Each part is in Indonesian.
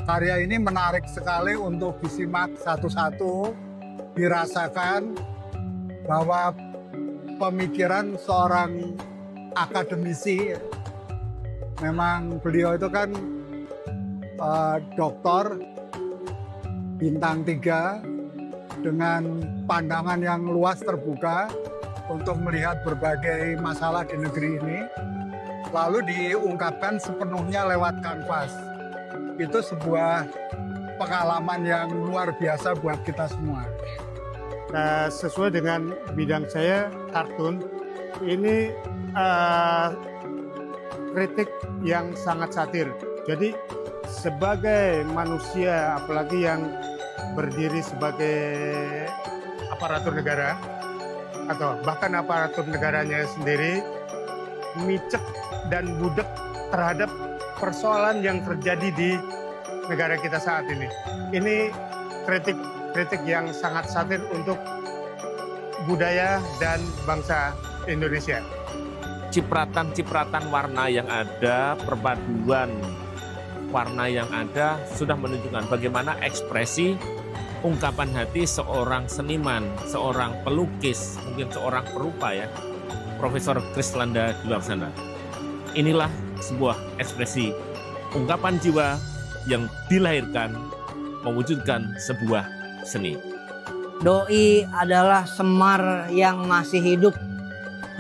Karya ini menarik sekali untuk disimak satu-satu, dirasakan bahwa pemikiran seorang akademisi, memang beliau itu kan doktor bintang 3 dengan pandangan yang luas terbuka untuk melihat berbagai masalah di negeri ini, lalu diungkapkan sepenuhnya lewat kanvas. Itu sebuah pengalaman yang luar biasa buat kita semua. Sesuai dengan bidang saya, kartun, ini kritik yang sangat satir. Jadi sebagai manusia, apalagi yang berdiri sebagai aparatur negara, atau bahkan aparatur negaranya sendiri, micek dan budek terhadap persoalan yang terjadi di negara kita saat ini. Ini kritik yang sangat satir untuk budaya dan bangsa Indonesia. Cipratan-cipratan warna yang ada, perpaduan warna yang ada sudah menunjukkan bagaimana ekspresi ungkapan hati seorang seniman, seorang pelukis, mungkin seorang perupa ya, Profesor Krislanda Dwi Laksana. Inilah sebuah ekspresi ungkapan jiwa yang dilahirkan mewujudkan sebuah seni. Doi adalah Semar yang masih hidup,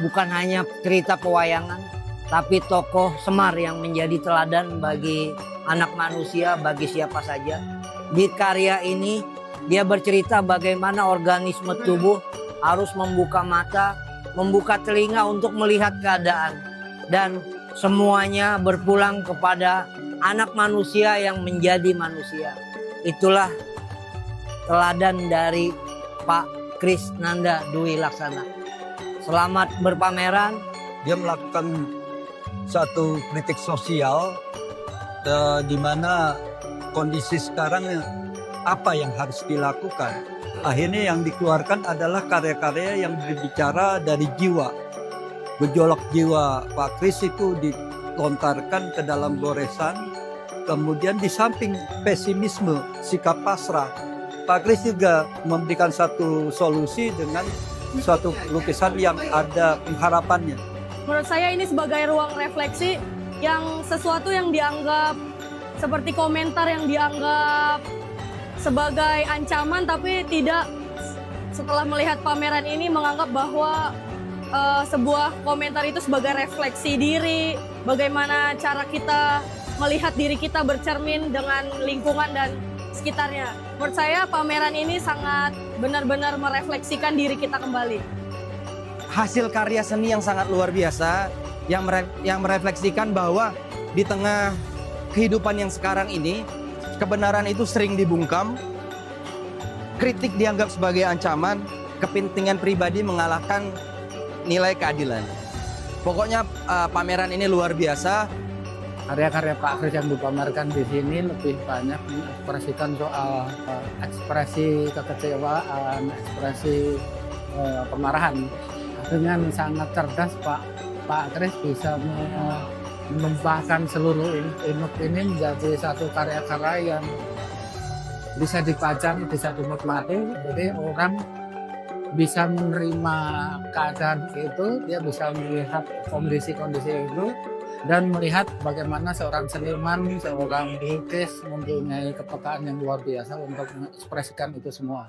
bukan hanya cerita pewayangan, tapi tokoh Semar yang menjadi teladan bagi anak manusia, bagi siapa saja. Di karya ini dia bercerita bagaimana organisme tubuh harus membuka mata, membuka telinga untuk melihat keadaan, dan semuanya berpulang kepada anak manusia yang menjadi manusia. Itulah teladan dari Pak Krisnanda Dwi Laksana. Selamat berpameran. Dia melakukan satu kritik sosial di mana kondisi sekarang apa yang harus dilakukan. Akhirnya yang dikeluarkan adalah karya-karya yang berbicara dari jiwa. Gejolak jiwa Pak Kris itu dilontarkan ke dalam goresan. Kemudian di samping pesimisme, sikap pasrah, Pak Kris juga memberikan satu solusi dengan suatu lukisan yang ada pengharapannya. Menurut saya ini sebagai ruang refleksi yang sesuatu yang dianggap seperti komentar yang dianggap sebagai ancaman, tapi tidak, setelah melihat pameran ini menganggap bahwa sebuah komentar itu sebagai refleksi diri, bagaimana cara kita melihat diri kita bercermin dengan lingkungan dan sekitarnya. Menurut saya pameran ini sangat benar-benar merefleksikan diri kita kembali. Hasil karya seni yang sangat luar biasa, yang merefleksikan bahwa di tengah kehidupan yang sekarang ini, kebenaran itu sering dibungkam, kritik dianggap sebagai ancaman, kepentingan pribadi mengalahkan nilai keadilan. Pokoknya pameran ini luar biasa. Karya-karya Pak Kris yang dipamerkan di sini lebih banyak mengekspresikan soal ekspresi kekecewaan, ekspresi kemarahan. Dengan sangat cerdas Pak Kris bisa menumpahkan seluruh imut ini menjadi satu karya-karya yang bisa dipajang, bisa dinikmati. Jadi orang bisa menerima keadaan itu, dia bisa melihat kondisi-kondisi itu, dan melihat bagaimana seorang seniman, seorang pelukis mempunyai kepekaan yang luar biasa untuk mengekspresikan itu semua.